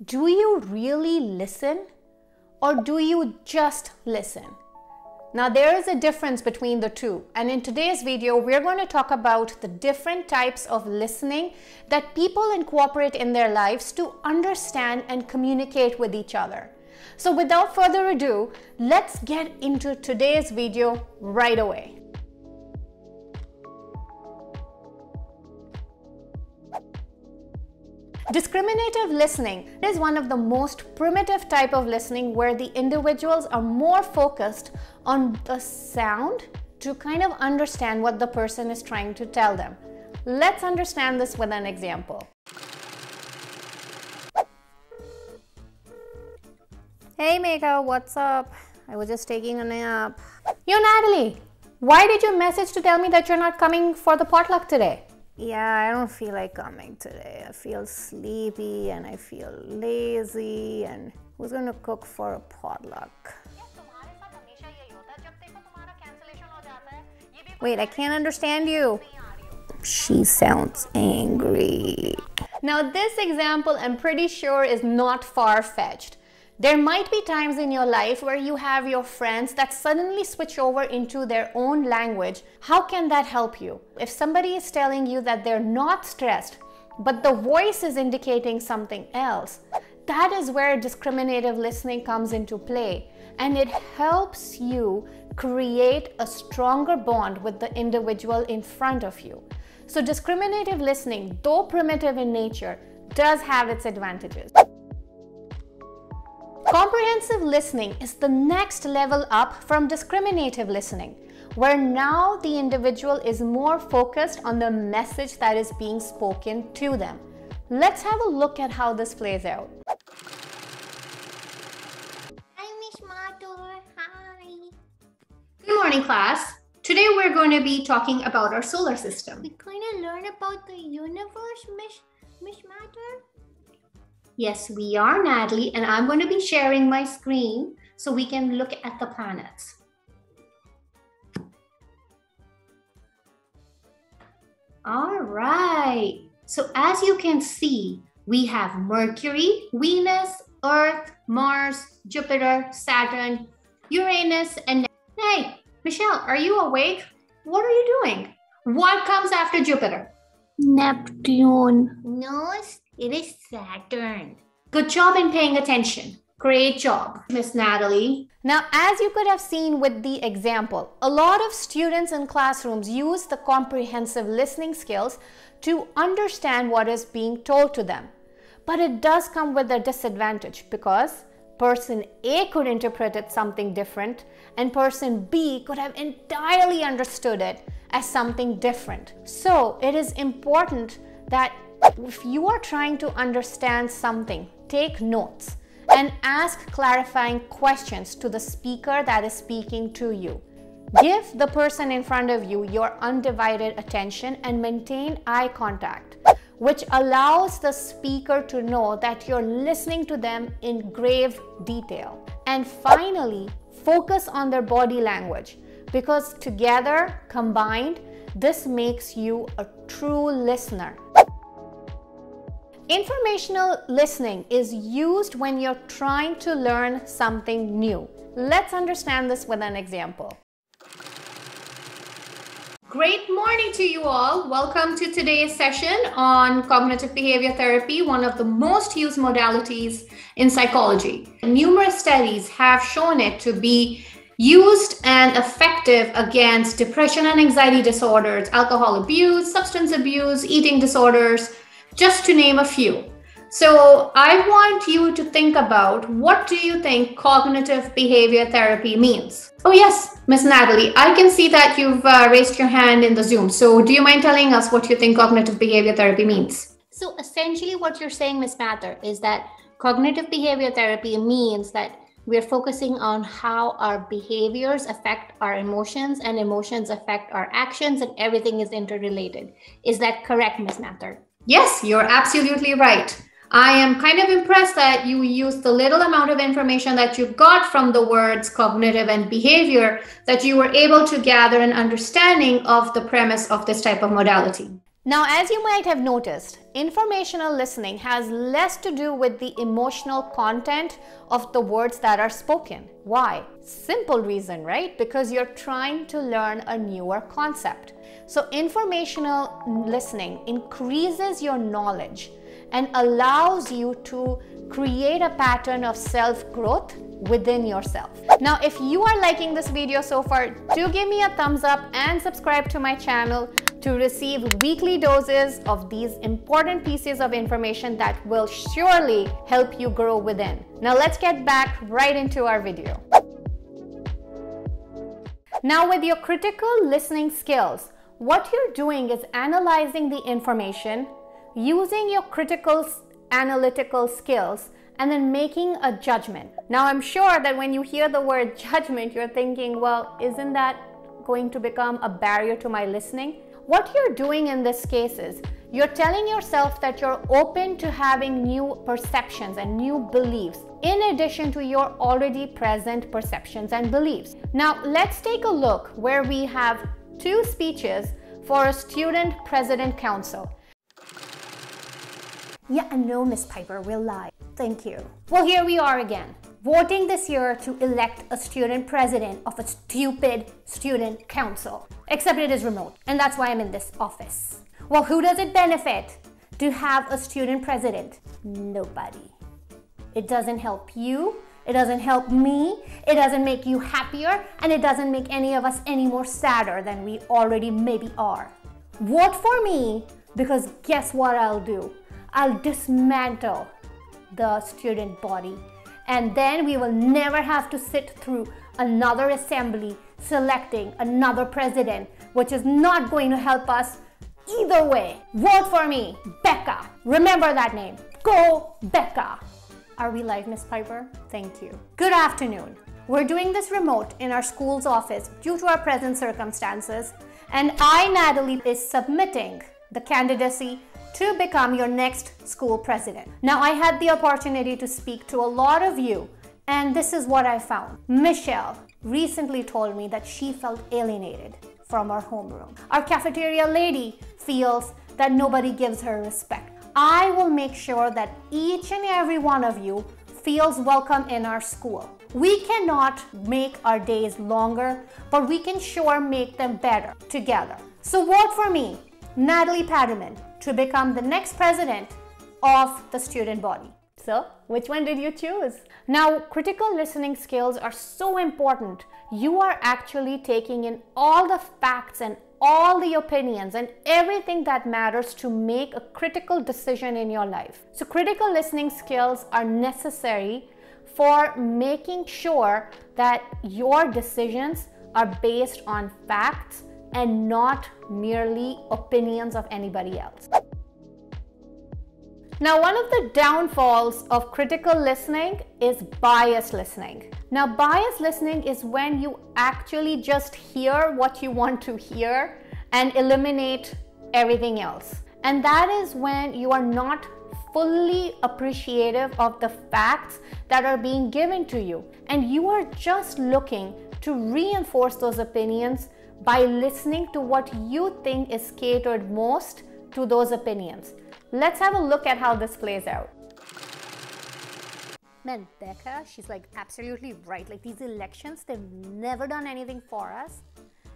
Do you really listen or do you just listen? Now there is a difference between the two, and in today's video we're going to talk about the different types of listening that people incorporate in their lives to understand and communicate with each other. So without further ado, let's get into today's video right away. Discriminative listening is one of the most primitive type of listening where the individuals are more focused on the sound to kind of understand what the person is trying to tell them. Let's understand this with an example. Hey Megha, what's up? I was just taking a nap. Yo Natalie, why did you message to tell me that you're not coming for the potluck today? Yeah, I don't feel like coming today. I feel sleepy and I feel lazy, and who's going to cook for a potluck? Wait, I can't understand you. She sounds angry. Now this example I'm pretty sure is not far-fetched. There might be times in your life where you have your friends that suddenly switch over into their own language. How can that help you? If somebody is telling you that they're not stressed, but the voice is indicating something else, that is where discriminative listening comes into play, and it helps you create a stronger bond with the individual in front of you. So discriminative listening, though primitive in nature, does have its advantages. Comprehensive listening is the next level up from discriminative listening, where now the individual is more focused on the message that is being spoken to them. Let's have a look at how this plays out. Hi, Miss Matur. Hi. Good morning, class. Today we're going to be talking about our solar system. We're going to learn about the universe, Miss Matur. Yes, we are, Natalie, and I'm going to be sharing my screen so we can look at the planets. All right. So as you can see, we have Mercury, Venus, Earth, Mars, Jupiter, Saturn, Uranus, and Hey, Michelle, are you awake? What are you doing? What comes after Jupiter? Neptune. No, it is Saturn. Good job in paying attention. Great job, Miss Natalie. Now, as you could have seen with the example, a lot of students in classrooms use the comprehensive listening skills to understand what is being told to them. But it does come with a disadvantage because person A could interpret it something different and person B could have entirely understood it as something different. So it is important that if you are trying to understand something, take notes and ask clarifying questions to the speaker that is speaking to you. Give the person in front of you your undivided attention and maintain eye contact, which allows the speaker to know that you're listening to them in grave detail. And finally, focus on their body language, because together, combined, this makes you a true listener. Informational listening is used when you're trying to learn something new. Let's understand this with an example. Great morning to you all. Welcome to today's session on cognitive behavior therapy, one of the most used modalities in psychology. Numerous studies have shown it to be used and effective against depression and anxiety disorders, alcohol abuse, substance abuse, eating disorders, just to name a few. So I want you to think about, what do you think cognitive behavior therapy means? Oh yes, Miss Natalie, I can see that you've raised your hand in the Zoom. So do you mind telling us what you think cognitive behavior therapy means? So essentially what you're saying, Miss Matur, is that cognitive behavior therapy means that we're focusing on how our behaviors affect our emotions and emotions affect our actions, and everything is interrelated. Is that correct, Miss Matur? Yes, you're absolutely right. I am kind of impressed that you used the little amount of information that you got from the words cognitive and behavior, that you were able to gather an understanding of the premise of this type of modality. Now, as you might have noticed, informational listening has less to do with the emotional content of the words that are spoken. Why? Simple reason, right? Because you're trying to learn a newer concept. So informational listening increases your knowledge and allows you to create a pattern of self-growth within yourself. Now, if you are liking this video so far, do give me a thumbs up and subscribe to my channel to receive weekly doses of these important pieces of information that will surely help you grow within. Now, let's get back right into our video. Now, with your critical listening skills, what you're doing is analyzing the information, using your critical analytical skills, and then making a judgment. Now, I'm sure that when you hear the word judgment, you're thinking, well, isn't that going to become a barrier to my listening? What you're doing in this case is you're telling yourself that you're open to having new perceptions and new beliefs in addition to your already present perceptions and beliefs. Now, let's take a look where we have two speeches for a student president council. Yeah, no, Miss Piper, we'll lie. Thank you. Well, here we are again, voting this year to elect a student president of a stupid student council. Except it is remote, and that's why I'm in this office. Well, who does it benefit to have a student president? Nobody. It doesn't help you, it doesn't help me, it doesn't make you happier, and it doesn't make any of us any more sadder than we already maybe are. Vote for me, because guess what I'll do? I'll dismantle the student body, and then we will never have to sit through another assembly selecting another president, which is not going to help us either way. Vote for me, Becca. Remember that name. Go Becca. Are we live, Miss Piper? Thank you. Good afternoon. We're doing this remote in our school's office due to our present circumstances, and I, Natalie, is submitting the candidacy to become your next school president. Now, I had the opportunity to speak to a lot of you, and this is what I found. Michelle recently told me that she felt alienated from our homeroom. Our cafeteria lady feels that nobody gives her respect. I will make sure that each and every one of you feels welcome in our school. We cannot make our days longer, but we can sure make them better together. So vote for me, Natalie Patterman, to become the next president of the student body. So, which one did you choose? Now, critical listening skills are so important. You are actually taking in all the facts and all the opinions and everything that matters to make a critical decision in your life. So, critical listening skills are necessary for making sure that your decisions are based on facts and not merely opinions of anybody else. Now, one of the downfalls of critical listening is biased listening. Now, biased listening is when you actually just hear what you want to hear and eliminate everything else. And that is when you are not fully appreciative of the facts that are being given to you. And you are just looking to reinforce those opinions by listening to what you think is catered most to those opinions. Let's have a look at how this plays out. Man, Becca, she's like absolutely right. Like, these elections, they've never done anything for us.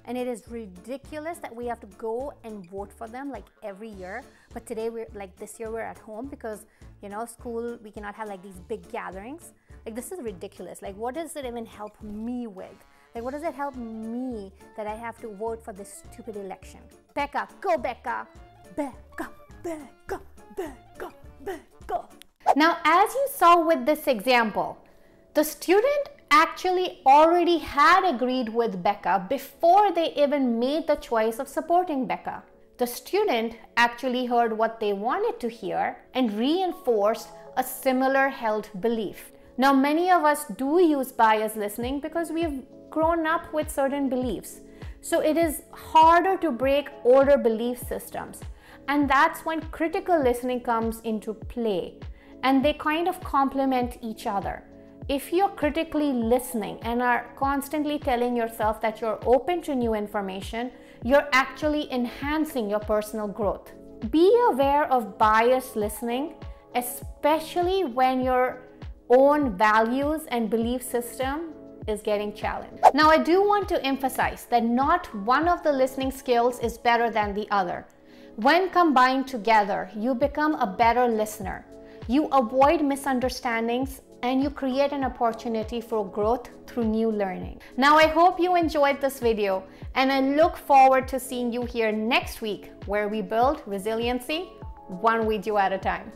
And it is ridiculous that we have to go and vote for them like every year. But today this year we're at home because, you know, school, we cannot have like these big gatherings. Like, this is ridiculous. Like, what does it even help me with? Like, what does it help me that I have to vote for this stupid election? Becca, go Becca. Becca, Becca, Becca, Becca. Now, as you saw with this example, the student actually already had agreed with Becca before they even made the choice of supporting Becca. The student actually heard what they wanted to hear and reinforced a similar held belief. Now, many of us do use biased listening because we've grown up with certain beliefs. So it is harder to break older belief systems. And that's when critical listening comes into play. And they kind of complement each other. If you're critically listening and are constantly telling yourself that you're open to new information, you're actually enhancing your personal growth. be aware of biased listening, especially when your own values and belief system is getting challenged. Now, I do want to emphasize that not one of the listening skills is better than the other. When combined together, you become a better listener. You avoid misunderstandings and you create an opportunity for growth through new learning. Now, I hope you enjoyed this video and I look forward to seeing you here next week where we build resiliency one video at a time.